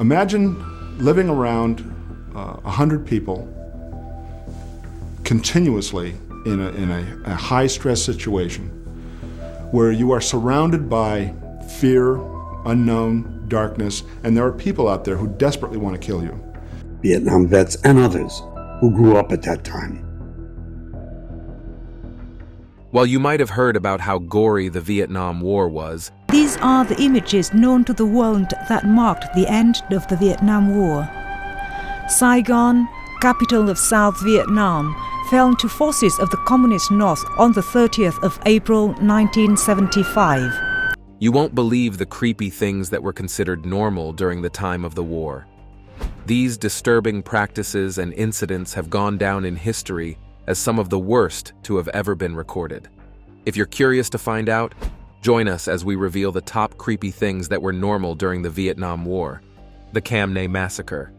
Imagine living around 100 people continuously in a high-stress situation where you are surrounded by fear, unknown, darkness, and there are people out there who desperately want to kill you. Vietnam vets and others who grew up at that time. While you might have heard about how gory the Vietnam War was, these are the images known to the world that marked the end of the Vietnam War. Saigon, capital of South Vietnam, fell into forces of the Communist North on the 30th of April 1975. You won't believe the creepy things that were considered normal during the time of the war. These disturbing practices and incidents have gone down in history as some of the worst to have ever been recorded. If you're curious to find out, join us as we reveal the top creepy things that were normal during the Vietnam War. The Kam Massacre.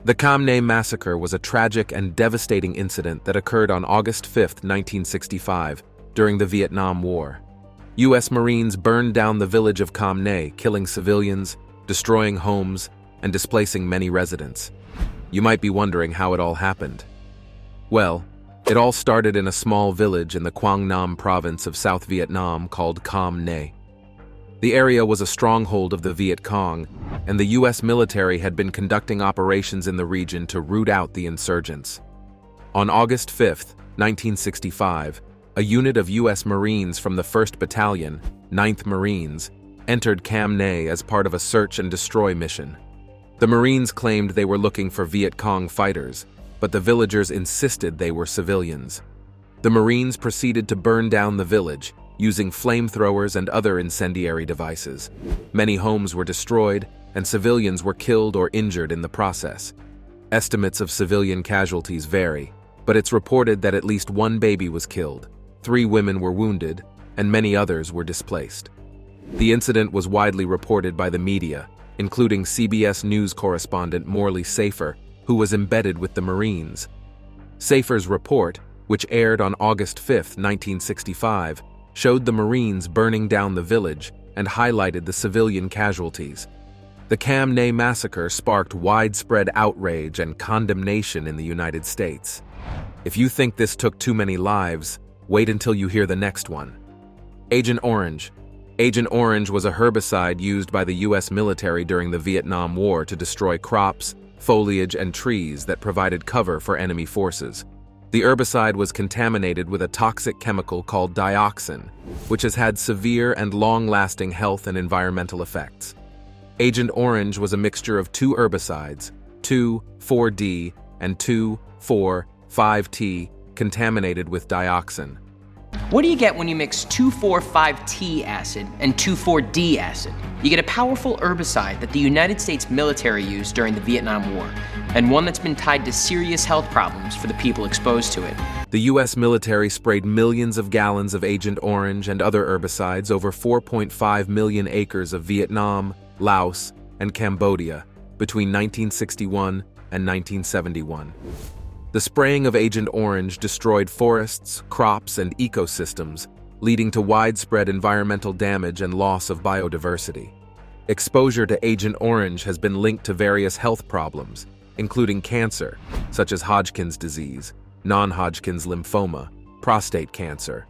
The Kam Massacre was a tragic and devastating incident that occurred on August 5, 1965, during the Vietnam War. U.S. Marines burned down the village of Kam, killing civilians, destroying homes, and displacing many residents. You might be wondering how it all happened. Well, it all started in a small village in the Quang Nam province of South Vietnam called Kam. The area was a stronghold of the Viet Cong, and the U.S. military had been conducting operations in the region to root out the insurgents. On August 5, 1965, a unit of U.S. Marines from the 1st Battalion, 9th Marines, entered Kam as part of a search and destroy mission. The Marines claimed they were looking for Viet Cong fighters, but the villagers insisted they were civilians. The Marines proceeded to burn down the village, using flamethrowers and other incendiary devices. Many homes were destroyed, and civilians were killed or injured in the process. Estimates of civilian casualties vary, but it's reported that at least one baby was killed, 3 women were wounded, and many others were displaced. The incident was widely reported by the media, including CBS News correspondent Morley Safer, who was embedded with the Marines. Safer's report, which aired on August 5, 1965, showed the Marines burning down the village and highlighted the civilian casualties. The Kam Massacre sparked widespread outrage and condemnation in the United States. If you think this took too many lives, wait until you hear the next one. Agent Orange. Agent Orange was a herbicide used by the U.S. military during the Vietnam War to destroy crops, foliage, and trees that provided cover for enemy forces. The herbicide was contaminated with a toxic chemical called dioxin, which has had severe and long-lasting health and environmental effects. Agent Orange was a mixture of 2 herbicides, 2,4-D and 2,4,5-T, contaminated with dioxin. What do you get when you mix 2,4,5-T acid and 2,4-D acid? You get a powerful herbicide that the United States military used during the Vietnam War, and one that's been tied to serious health problems for the people exposed to it. The U.S. military sprayed millions of gallons of Agent Orange and other herbicides over 4.5 million acres of Vietnam, Laos, and Cambodia between 1961 and 1971. The spraying of Agent Orange destroyed forests, crops, and ecosystems, leading to widespread environmental damage and loss of biodiversity. Exposure to Agent Orange has been linked to various health problems, including cancer, such as Hodgkin's disease, non-Hodgkin's lymphoma, prostate cancer.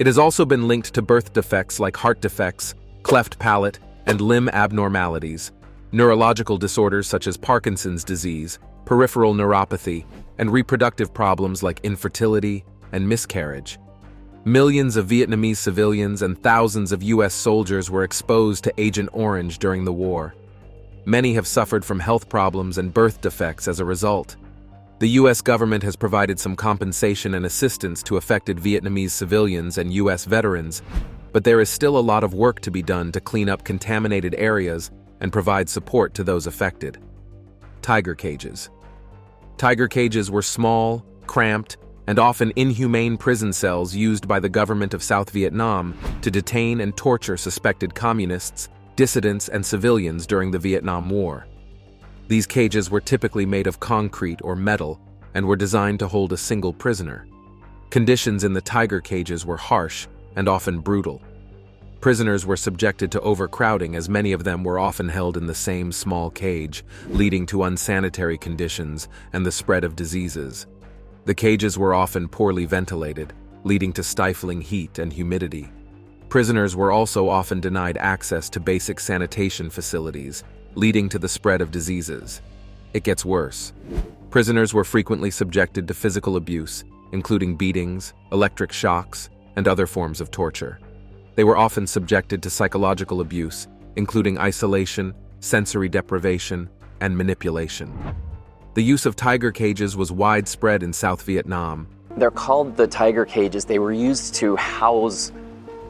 It has also been linked to birth defects like heart defects, cleft palate, and limb abnormalities, neurological disorders such as Parkinson's disease, peripheral neuropathy, and reproductive problems like infertility and miscarriage. Millions of Vietnamese civilians and thousands of U.S. soldiers were exposed to Agent Orange during the war. Many have suffered from health problems and birth defects as a result. The U.S. government has provided some compensation and assistance to affected Vietnamese civilians and U.S. veterans, but there is still a lot of work to be done to clean up contaminated areas and provide support to those affected. Tiger cages. Tiger cages were small, cramped, and often inhumane prison cells used by the government of South Vietnam to detain and torture suspected communists, dissidents, and civilians during the Vietnam War. These cages were typically made of concrete or metal and were designed to hold a single prisoner. Conditions in the tiger cages were harsh and often brutal. Prisoners were subjected to overcrowding as many of them were often held in the same small cage, leading to unsanitary conditions and the spread of diseases. The cages were often poorly ventilated, leading to stifling heat and humidity. Prisoners were also often denied access to basic sanitation facilities, leading to the spread of diseases. It gets worse. Prisoners were frequently subjected to physical abuse, including beatings, electric shocks, and other forms of torture. They were often subjected to psychological abuse, including isolation, sensory deprivation, and manipulation. The use of tiger cages was widespread in South Vietnam. They're called the tiger cages. They were used to house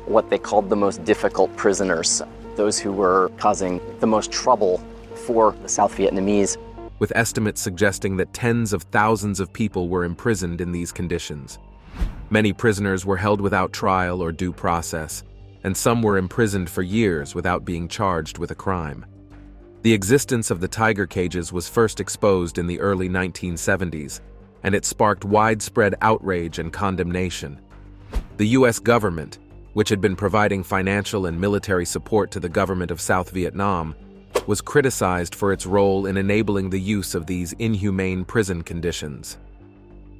what they called the most difficult prisoners, those who were causing the most trouble for the South Vietnamese. With estimates suggesting that tens of thousands of people were imprisoned in these conditions. Many prisoners were held without trial or due process, and some were imprisoned for years without being charged with a crime. The existence of the tiger cages was first exposed in the early 1970s, and it sparked widespread outrage and condemnation. The U.S. government, which had been providing financial and military support to the government of South Vietnam, was criticized for its role in enabling the use of these inhumane prison conditions.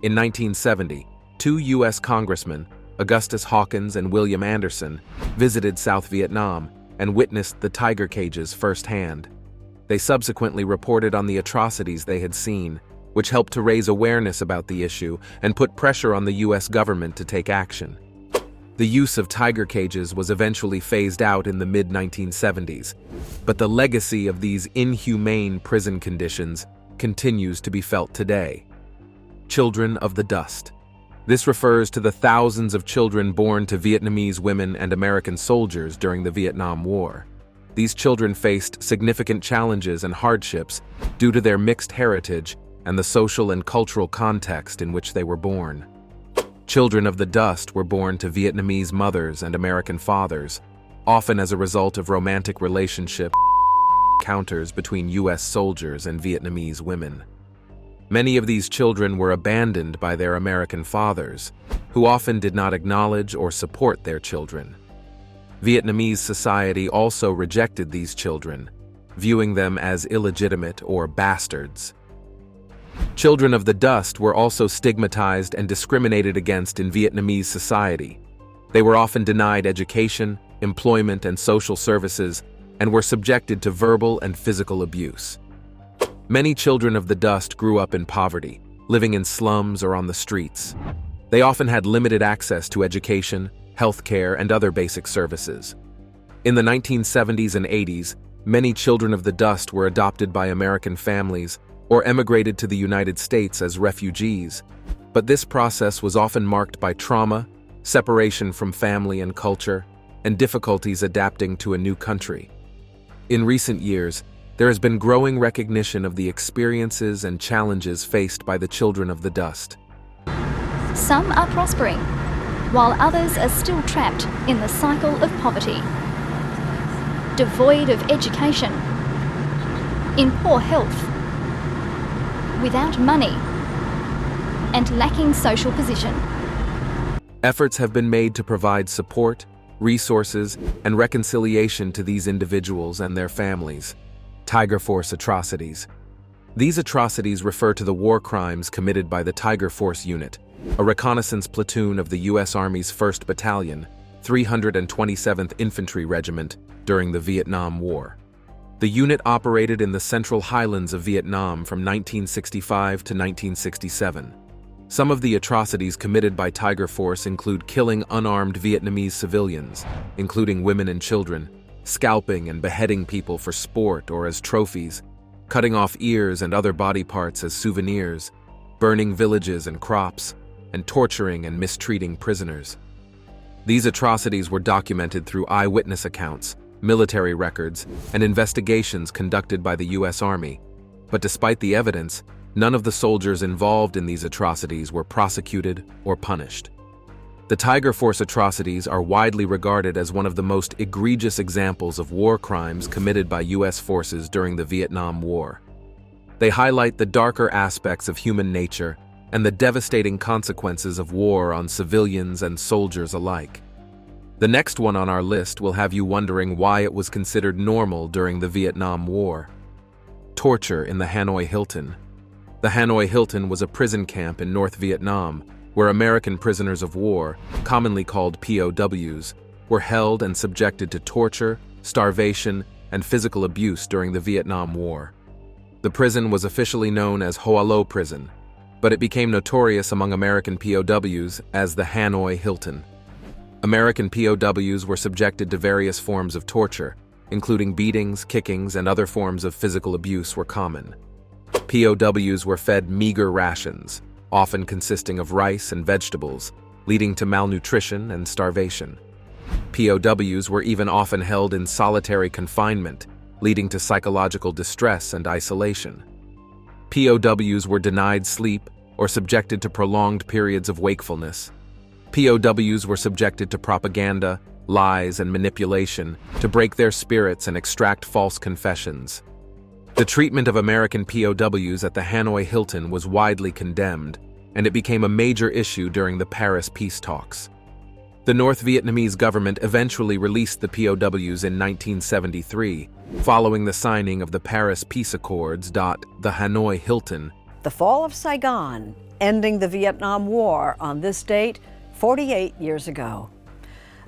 In 1970, two U.S. congressmen, Augustus Hawkins and William Anderson, visited South Vietnam and witnessed the tiger cages firsthand. They subsequently reported on the atrocities they had seen, which helped to raise awareness about the issue and put pressure on the U.S. government to take action. The use of tiger cages was eventually phased out in the mid-1970s, but the legacy of these inhumane prison conditions continues to be felt today. Children of the dust. This refers to the thousands of children born to Vietnamese women and American soldiers during the Vietnam War. These children faced significant challenges and hardships due to their mixed heritage and the social and cultural context in which they were born. Children of the dust were born to Vietnamese mothers and American fathers, often as a result of romantic relationship encounters between U.S. soldiers and Vietnamese women. Many of these children were abandoned by their American fathers, who often did not acknowledge or support their children. Vietnamese society also rejected these children, viewing them as illegitimate or bastards. Children of the dust were also stigmatized and discriminated against in Vietnamese society. They were often denied education, employment, and social services, and were subjected to verbal and physical abuse. Many children of the dust grew up in poverty, living in slums or on the streets. They often had limited access to education, healthcare, and other basic services. In the 1970s and 80s, many children of the dust were adopted by American families or emigrated to the United States as refugees, but this process was often marked by trauma, separation from family and culture, and difficulties adapting to a new country. In recent years, there has been growing recognition of the experiences and challenges faced by the children of the dust. Some are prospering, while others are still trapped in the cycle of poverty, devoid of education, in poor health, without money, and lacking social position. Efforts have been made to provide support, resources, and reconciliation to these individuals and their families. Tiger Force atrocities. These atrocities refer to the war crimes committed by the Tiger Force Unit, a reconnaissance platoon of the U.S. Army's 1st Battalion, 327th Infantry Regiment, during the Vietnam War. The unit operated in the Central Highlands of Vietnam from 1965 to 1967. Some of the atrocities committed by Tiger Force include killing unarmed Vietnamese civilians, including women and children, scalping and beheading people for sport or as trophies, cutting off ears and other body parts as souvenirs, burning villages and crops, and torturing and mistreating prisoners. These atrocities were documented through eyewitness accounts, military records, and investigations conducted by the U.S. Army, but despite the evidence, none of the soldiers involved in these atrocities were prosecuted or punished. The Tiger Force atrocities are widely regarded as one of the most egregious examples of war crimes committed by U.S. forces during the Vietnam War. They highlight the darker aspects of human nature and the devastating consequences of war on civilians and soldiers alike. The next one on our list will have you wondering why it was considered normal during the Vietnam War. Torture in the Hanoi Hilton. The Hanoi Hilton was a prison camp in North Vietnam where American prisoners of war, commonly called POWs, were held and subjected to torture, starvation, and physical abuse during the Vietnam War. The prison was officially known as Hoa Lo Prison, but it became notorious among American POWs as the Hanoi Hilton. American POWs were subjected to various forms of torture, including beatings, kickings, and other forms of physical abuse were common. POWs were fed meager rations, often consisting of rice and vegetables, leading to malnutrition and starvation. POWs were even often held in solitary confinement, leading to psychological distress and isolation. POWs were denied sleep or subjected to prolonged periods of wakefulness. POWs were subjected to propaganda, lies, and manipulation to break their spirits and extract false confessions. The treatment of American POWs at the Hanoi Hilton was widely condemned, and it became a major issue during the Paris peace talks. The North Vietnamese government eventually released the POWs in 1973, following the signing of the Paris Peace Accords. The Hanoi Hilton. The fall of Saigon, ending the Vietnam War on this date 48 years ago.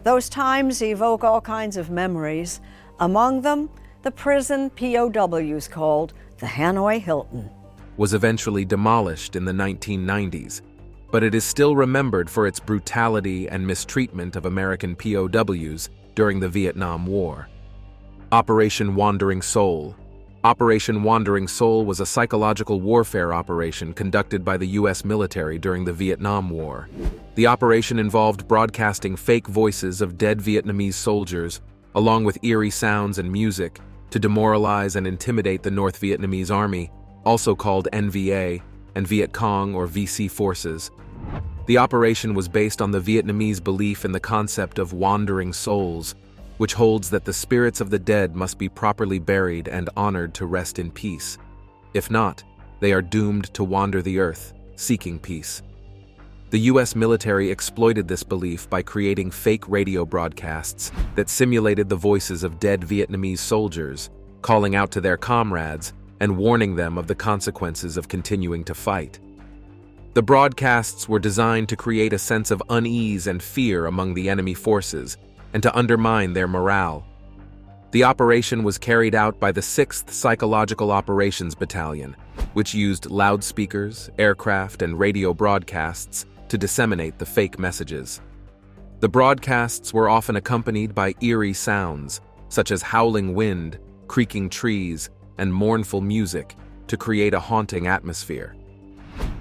Those times evoke all kinds of memories, among them the prison POWs called the Hanoi Hilton. Was eventually demolished in the 1990s, but it is still remembered for its brutality and mistreatment of American POWs during the Vietnam War. Operation Wandering Soul. Operation Wandering Soul was a psychological warfare operation conducted by the U.S. military during the Vietnam War. The operation involved broadcasting fake voices of dead Vietnamese soldiers, along with eerie sounds and music, to demoralize and intimidate the North Vietnamese Army, also called NVA, and Viet Cong or VC forces. The operation was based on the Vietnamese belief in the concept of wandering souls, which holds that the spirits of the dead must be properly buried and honored to rest in peace. If not, they are doomed to wander the earth, seeking peace. The U.S. military exploited this belief by creating fake radio broadcasts that simulated the voices of dead Vietnamese soldiers, calling out to their comrades and warning them of the consequences of continuing to fight. The broadcasts were designed to create a sense of unease and fear among the enemy forces and to undermine their morale. The operation was carried out by the 6th Psychological Operations Battalion, which used loudspeakers, aircraft, and radio broadcasts to disseminate the fake messages. The broadcasts were often accompanied by eerie sounds, such as howling wind, creaking trees, and mournful music, to create a haunting atmosphere.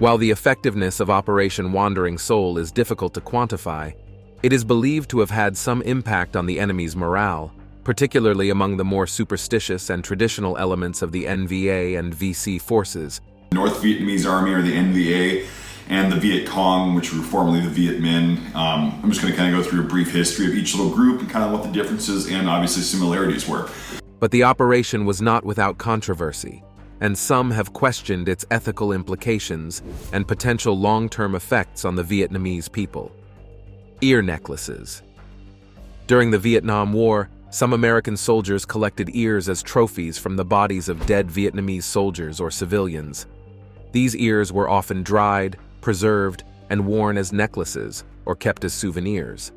While the effectiveness of Operation Wandering Soul is difficult to quantify, it is believed to have had some impact on the enemy's morale, particularly among the more superstitious and traditional elements of the NVA and VC forces. The North Vietnamese Army, or the NVA, and the Viet Cong, which were formerly the Viet Minh. I'm just going to kind of go through a brief history of each little group and kind of what the differences and obviously similarities were. But the operation was not without controversy, and some have questioned its ethical implications and potential long-term effects on the Vietnamese people. Ear necklaces. During the Vietnam War, some American soldiers collected ears as trophies from the bodies of dead Vietnamese soldiers or civilians. These ears were often dried, preserved, and worn as necklaces or kept as souvenirs.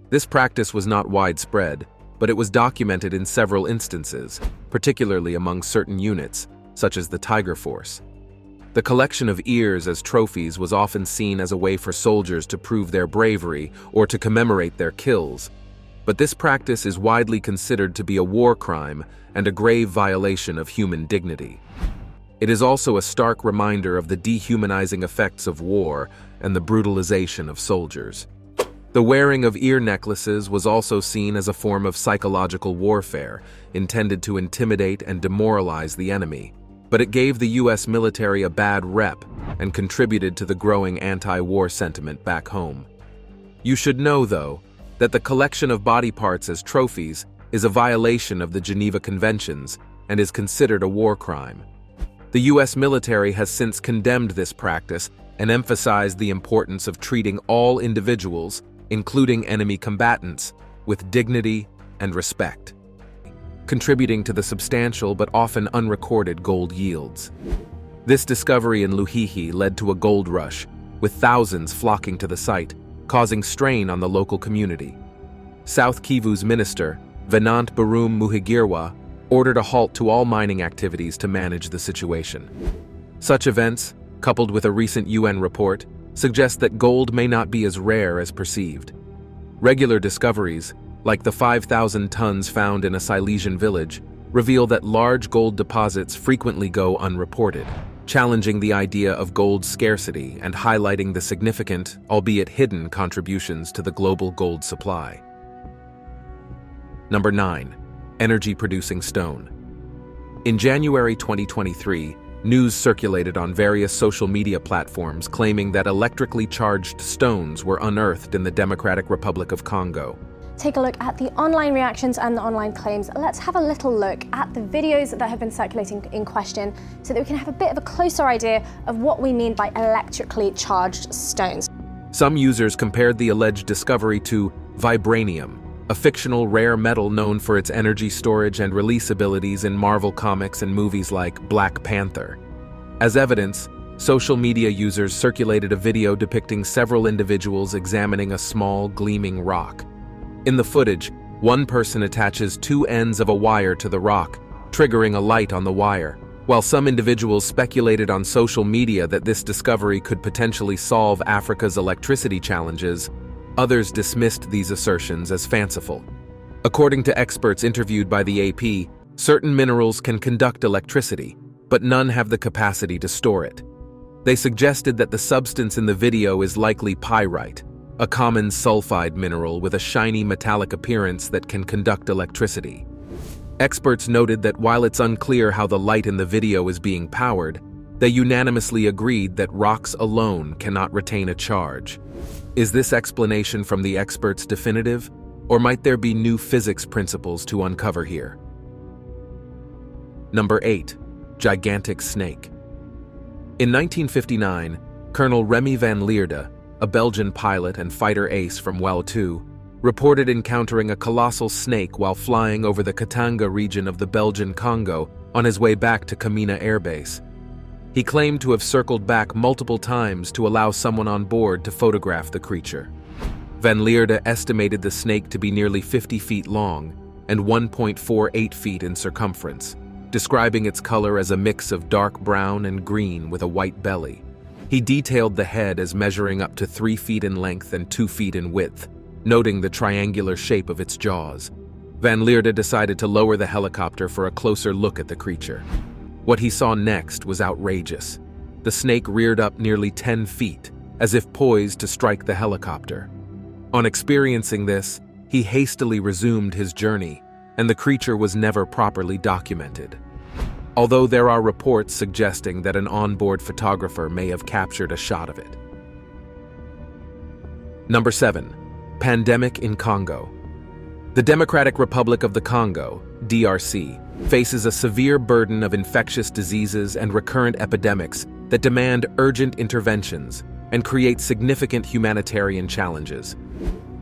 This practice was not widespread, but it was documented in several instances, particularly among certain units, such as the Tiger Force. The collection of ears as trophies was often seen as a way for soldiers to prove their bravery or to commemorate their kills, but this practice is widely considered to be a war crime and a grave violation of human dignity. It is also a stark reminder of the dehumanizing effects of war and the brutalization of soldiers. The wearing of ear necklaces was also seen as a form of psychological warfare, intended to intimidate and demoralize the enemy. But it gave the U.S. military a bad rep and contributed to the growing anti-war sentiment back home. You should know, though, that the collection of body parts as trophies is a violation of the Geneva Conventions and is considered a war crime. The U.S. military has since condemned this practice and emphasized the importance of treating all individuals, including enemy combatants, with dignity and respect, contributing to the substantial but often unrecorded gold yields. This discovery in Luhihi led to a gold rush, with thousands flocking to the site, causing strain on the local community. South Kivu's minister, Venant Barum Muhigirwa, ordered a halt to all mining activities to manage the situation. Such events, coupled with a recent UN report, suggest that gold may not be as rare as perceived. Regular discoveries, like the 5,000 tons found in a Silesian village, reveal that large gold deposits frequently go unreported, challenging the idea of gold scarcity and highlighting the significant, albeit hidden, contributions to the global gold supply. Number 9. Energy-producing stone. In January 2023, news circulated on various social media platforms claiming that electrically charged stones were unearthed in the Democratic Republic of Congo. Take a look at the online reactions and the online claims. Let's have a little look at the videos that have been circulating in question so that we can have a bit of a closer idea of what we mean by electrically charged stones. Some users compared the alleged discovery to vibranium, a fictional rare metal known for its energy storage and release abilities in Marvel comics and movies like Black Panther. As evidence, social media users circulated a video depicting several individuals examining a small, gleaming rock. In the footage, one person attaches two ends of a wire to the rock, triggering a light on the wire. While some individuals speculated on social media that this discovery could potentially solve Africa's electricity challenges, others dismissed these assertions as fanciful. According to experts interviewed by the AP, certain minerals can conduct electricity, but none have the capacity to store it. They suggested that the substance in the video is likely pyrite, a common sulfide mineral with a shiny metallic appearance that can conduct electricity. Experts noted that while it's unclear how the light in the video is being powered, they unanimously agreed that rocks alone cannot retain a charge. Is this explanation from the experts definitive, or might there be new physics principles to uncover here? Number 8. Gigantic snake. In 1959, Colonel Remy van Lierde, a Belgian pilot and fighter ace from WEL II, reported encountering a colossal snake while flying over the Katanga region of the Belgian Congo on his way back to Kamina Air Base. He claimed to have circled back multiple times to allow someone on board to photograph the creature. Van Lierde estimated the snake to be nearly 50 feet long and 1.48 feet in circumference, describing its color as a mix of dark brown and green with a white belly. He detailed the head as measuring up to 3 feet in length and 2 feet in width, noting the triangular shape of its jaws. Van Lierde decided to lower the helicopter for a closer look at the creature. What he saw next was outrageous. The snake reared up nearly 10 feet, as if poised to strike the helicopter. On experiencing this, he hastily resumed his journey, and the creature was never properly documented. Although there are reports suggesting that an onboard photographer may have captured a shot of it. Number 7. Pandemic in Congo. The Democratic Republic of the Congo, DRC, faces a severe burden of infectious diseases and recurrent epidemics that demand urgent interventions and create significant humanitarian challenges.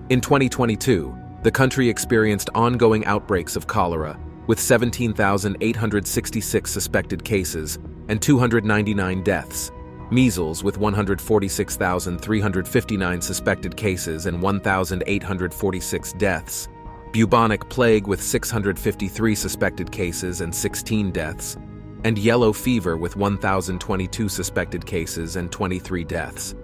In 2022, the country experienced ongoing outbreaks of cholera, with 17,866 suspected cases and 299 deaths, measles with 146,359 suspected cases and 1,846 deaths, bubonic plague with 653 suspected cases and 16 deaths, and yellow fever with 1,022 suspected cases and 23 deaths.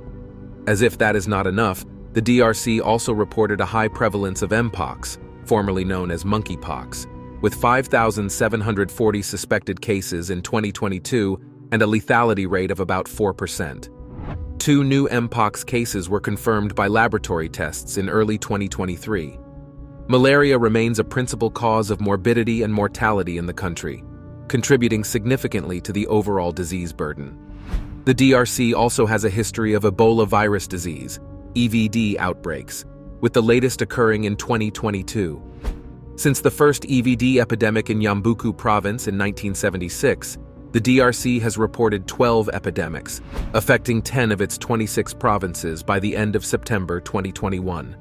As if that is not enough, the DRC also reported a high prevalence of Mpox, formerly known as monkeypox, with 5,740 suspected cases in 2022 and a lethality rate of about 4%. 2 new Mpox cases were confirmed by laboratory tests in early 2023. Malaria remains a principal cause of morbidity and mortality in the country, contributing significantly to the overall disease burden. The DRC also has a history of Ebola virus disease, EVD outbreaks, with the latest occurring in 2022. Since the first EVD epidemic in Yambuku province in 1976, the DRC has reported 12 epidemics, affecting 10 of its 26 provinces by the end of September 2021.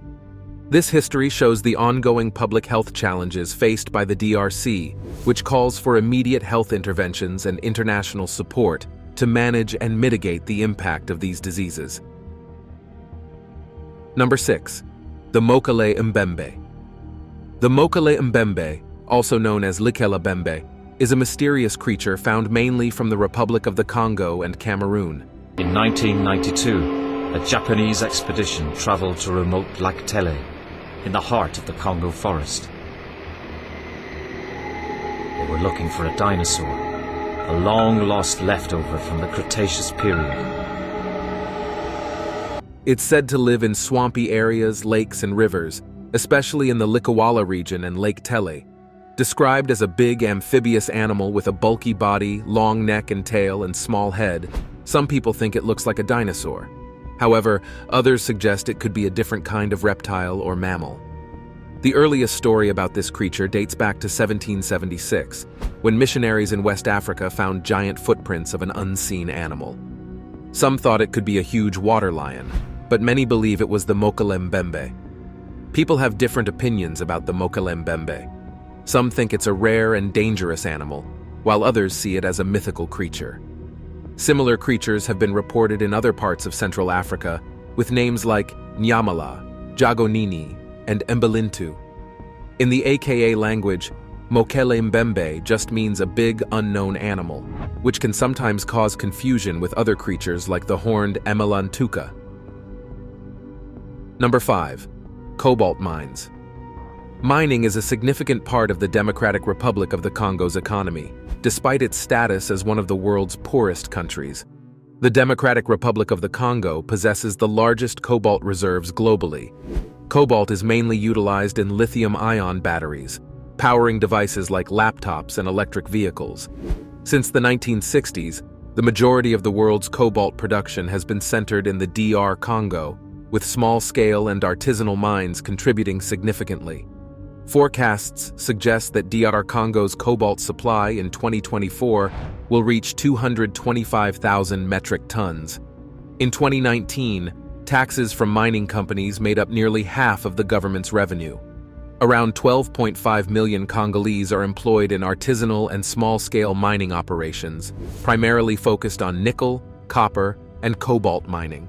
This history shows the ongoing public health challenges faced by the DRC, which calls for immediate health interventions and international support to manage and mitigate the impact of these diseases. Number 6. The Mokele Mbembe. The Mokele Mbembe, also known as Likela Bembe, is a mysterious creature found mainly from the Republic of the Congo and Cameroon. In 1992, a Japanese expedition traveled to remote Lac Tele, in the heart of the Congo forest. They were looking for a dinosaur, a long-lost leftover from the Cretaceous period. It's said to live in swampy areas, lakes, and rivers, especially in the Likawala region and Lake Tele. Described as a big amphibious animal with a bulky body, long neck and tail, and small head, some people think it looks like a dinosaur. However, others suggest it could be a different kind of reptile or mammal. The earliest story about this creature dates back to 1776, when missionaries in West Africa found giant footprints of an unseen animal. Some thought it could be a huge water lion, but many believe it was the Mokele Mbembe. People have different opinions about the Mokele Mbembe. Some think it's a rare and dangerous animal, while others see it as a mythical creature. Similar creatures have been reported in other parts of Central Africa with names like Nyamala, Jagonini, and Mbelintu. In the AKA language, Mokele Mbembe just means a big unknown animal, which can sometimes cause confusion with other creatures like the horned Emelantuka. Number 5. Cobalt Mines. Mining is a significant part of the Democratic Republic of the Congo's economy, despite its status as one of the world's poorest countries. The Democratic Republic of the Congo possesses the largest cobalt reserves globally. Cobalt is mainly utilized in lithium-ion batteries, powering devices like laptops and electric vehicles. Since the 1960s, the majority of the world's cobalt production has been centered in the DR Congo, with small-scale and artisanal mines contributing significantly. Forecasts suggest that DR Congo's cobalt supply in 2024 will reach 225,000 metric tons. In 2019, taxes from mining companies made up nearly half of the government's revenue. Around 12.5 million Congolese are employed in artisanal and small-scale mining operations, primarily focused on nickel, copper, and cobalt mining.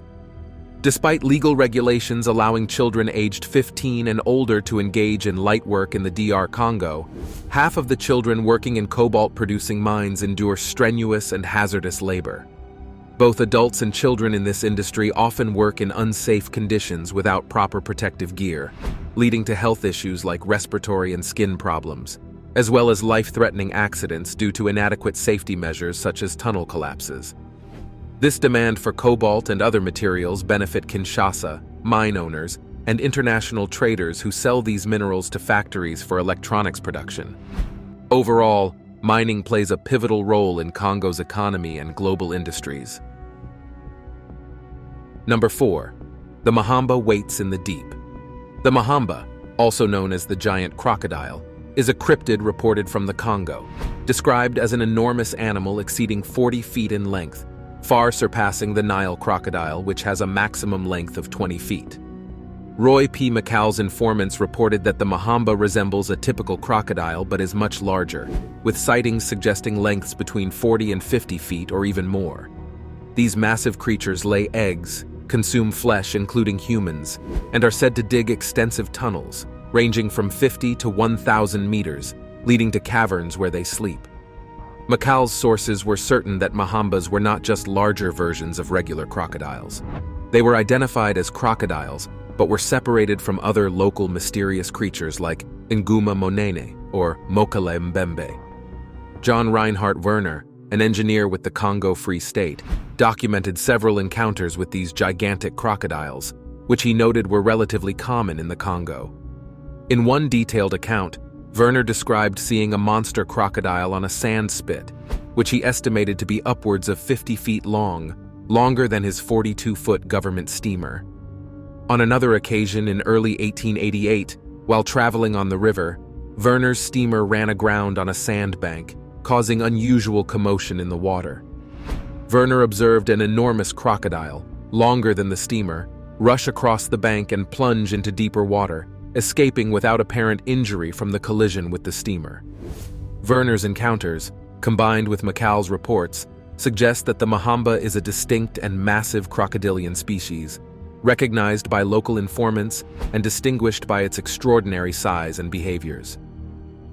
Despite legal regulations allowing children aged 15 and older to engage in light work in the DR Congo, half of the children working in cobalt-producing mines endure strenuous and hazardous labor. Both adults and children in this industry often work in unsafe conditions without proper protective gear, leading to health issues like respiratory and skin problems, as well as life-threatening accidents due to inadequate safety measures such as tunnel collapses. This demand for cobalt and other materials benefit Kinshasa, mine owners, and international traders who sell these minerals to factories for electronics production. Overall, mining plays a pivotal role in Congo's economy and global industries. Number 4. The Mamba Weits in the deep. The Mamba, also known as the giant crocodile, is a cryptid reported from the Congo, described as an enormous animal exceeding 40 feet in length, far surpassing the Nile crocodile, which has a maximum length of 20 feet. Roy P. McCall's informants reported that the Mamba resembles a typical crocodile but is much larger, with sightings suggesting lengths between 40 and 50 feet or even more. These massive creatures lay eggs, consume flesh including humans, and are said to dig extensive tunnels, ranging from 50 to 1,000 meters, leading to caverns where they sleep. McCall's sources were certain that Mambas were not just larger versions of regular crocodiles. They were identified as crocodiles, but were separated from other local mysterious creatures like Nguma Monene or Mokele Mbembe. John Reinhard Werner, an engineer with the Congo Free State, documented several encounters with these gigantic crocodiles, which he noted were relatively common in the Congo. In one detailed account, Werner described seeing a monster crocodile on a sand spit, which he estimated to be upwards of 50 feet long, longer than his 42-foot government steamer. On another occasion in early 1888, while traveling on the river, Werner's steamer ran aground on a sandbank, causing unusual commotion in the water. Werner observed an enormous crocodile, longer than the steamer, rush across the bank and plunge into deeper water, escaping without apparent injury from the collision with the steamer. Werner's encounters, combined with McCall's reports, suggest that the Mamba is a distinct and massive crocodilian species, recognized by local informants and distinguished by its extraordinary size and behaviors.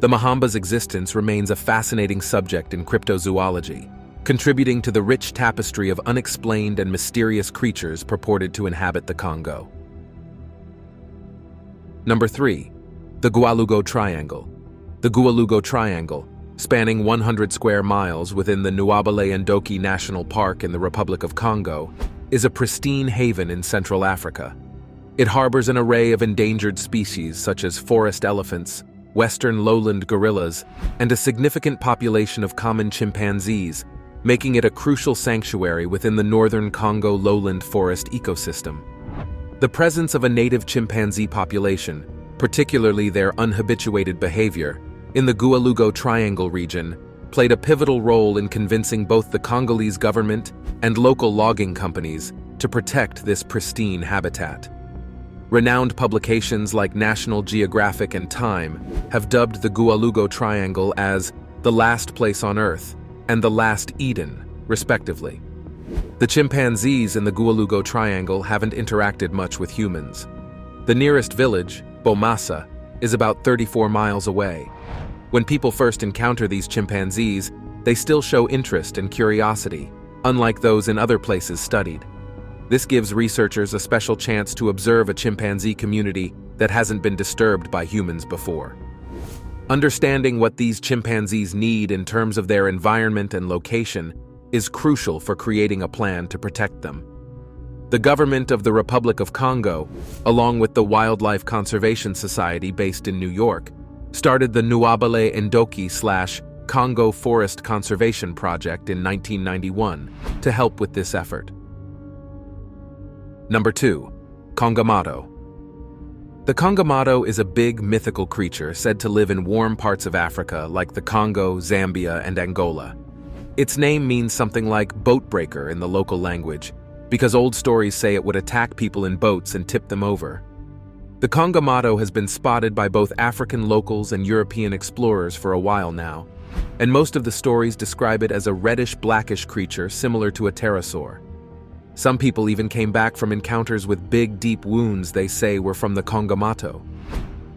The Mahamba's existence remains a fascinating subject in cryptozoology, contributing to the rich tapestry of unexplained and mysterious creatures purported to inhabit the Congo. Number 3. The Gugo Triangle. The Gugo Triangle, spanning 100 square miles within the Nwabale-Ndoki National Park in the Republic of Congo, is a pristine haven in Central Africa. It harbors an array of endangered species such as forest elephants, western lowland gorillas, and a significant population of common chimpanzees, making it a crucial sanctuary within the northern Congo lowland forest ecosystem. The presence of a native chimpanzee population, particularly their unhabituated behavior, in the Gugo Triangle region, played a pivotal role in convincing both the Congolese government and local logging companies to protect this pristine habitat. Renowned publications like National Geographic and Time have dubbed the Gugo Triangle as the last place on Earth and the last Eden, respectively. The chimpanzees in the Gugo Triangle haven't interacted much with humans. The nearest village, Bomassa, is about 34 miles away. When people first encounter these chimpanzees, they still show interest and curiosity, unlike those in other places studied. This gives researchers a special chance to observe a chimpanzee community that hasn't been disturbed by humans before. Understanding what these chimpanzees need in terms of their environment and location is crucial for creating a plan to protect them. The government of the Republic of Congo, along with the Wildlife Conservation Society based in New York, started the Nwabale-Ndoki/Congo Forest Conservation Project in 1991 to help with this effort. Number 2. Kongomato. The Kongomato is a big mythical creature said to live in warm parts of Africa like the Congo, Zambia, and Angola. Its name means something like boat breaker in the local language, because old stories say it would attack people in boats and tip them over. The Kongomato has been spotted by both African locals and European explorers for a while now, and most of the stories describe it as a reddish-blackish creature similar to a pterosaur. Some people even came back from encounters with big, deep wounds they say were from the Kongomato.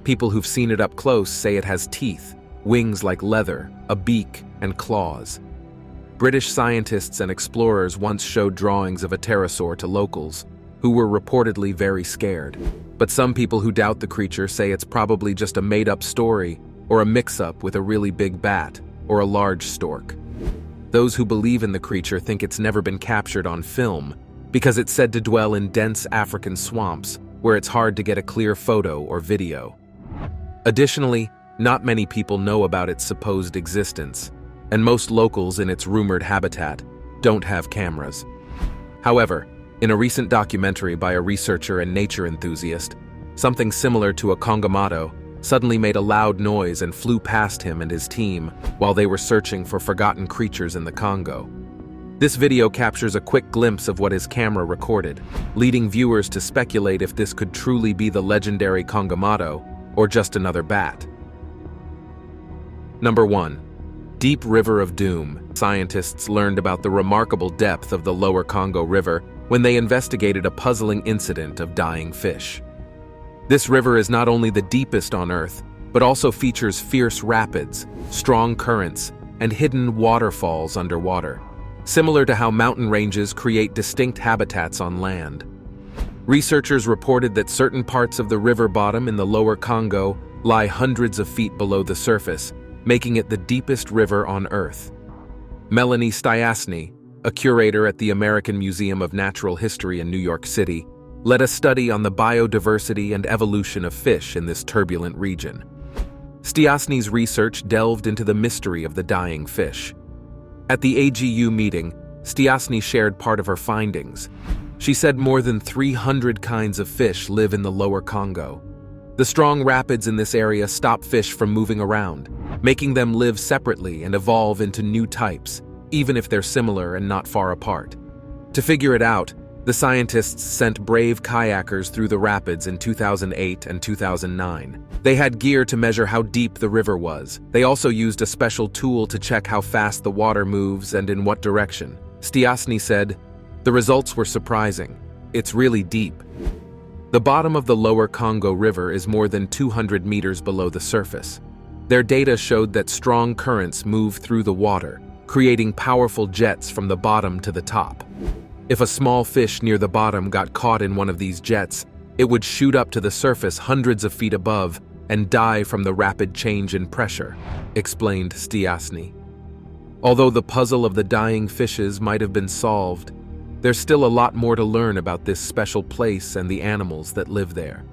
People who've seen it up close say it has teeth, wings like leather, a beak, and claws. British scientists and explorers once showed drawings of a pterosaur to locals, who were reportedly very scared. But some people who doubt the creature say it's probably just a made-up story or a mix-up with a really big bat or a large stork. Those who believe in the creature think it's never been captured on film because it's said to dwell in dense African swamps where it's hard to get a clear photo or video. Additionally, not many people know about its supposed existence, and most locals in its rumored habitat don't have cameras. However, in a recent documentary by a researcher and nature enthusiast, something similar to a Kongomato suddenly made a loud noise and flew past him and his team while they were searching for forgotten creatures in the Congo. This video captures a quick glimpse of what his camera recorded, leading viewers to speculate if this could truly be the legendary Kongomato or just another bat. Number 1. Deep River of Doom. Scientists learned about the remarkable depth of the lower Congo River when they investigated a puzzling incident of dying fish. This river is not only the deepest on Earth, but also features fierce rapids, strong currents, and hidden waterfalls underwater, similar to how mountain ranges create distinct habitats on land. Researchers reported that certain parts of the river bottom in the lower Congo lie hundreds of feet below the surface, making it the deepest river on Earth. Melanie Stiasny, a curator at the American Museum of Natural History in New York City, led a study on the biodiversity and evolution of fish in this turbulent region. Stiasny's research delved into the mystery of the dying fish. At the AGU meeting, Stiasny shared part of her findings. She said more than 300 kinds of fish live in the lower Congo. The strong rapids in this area stop fish from moving around, making them live separately and evolve into new types, even if they're similar and not far apart. To figure it out, The scientists sent brave kayakers through the rapids in 2008 and 2009. They had gear to measure how deep the river was. They also used a special tool to check how fast the water moves and in what direction. Stiasny said, "The results were surprising. It's really deep." The bottom of the lower Congo River is more than 200 meters below the surface. Their data showed that strong currents move through the water, creating powerful jets from the bottom to the top. If a small fish near the bottom got caught in one of these jets, it would shoot up to the surface hundreds of feet above and die from the rapid change in pressure, explained Stiasny. Although the puzzle of the dying fishes might have been solved, there's still a lot more to learn about this special place and the animals that live there.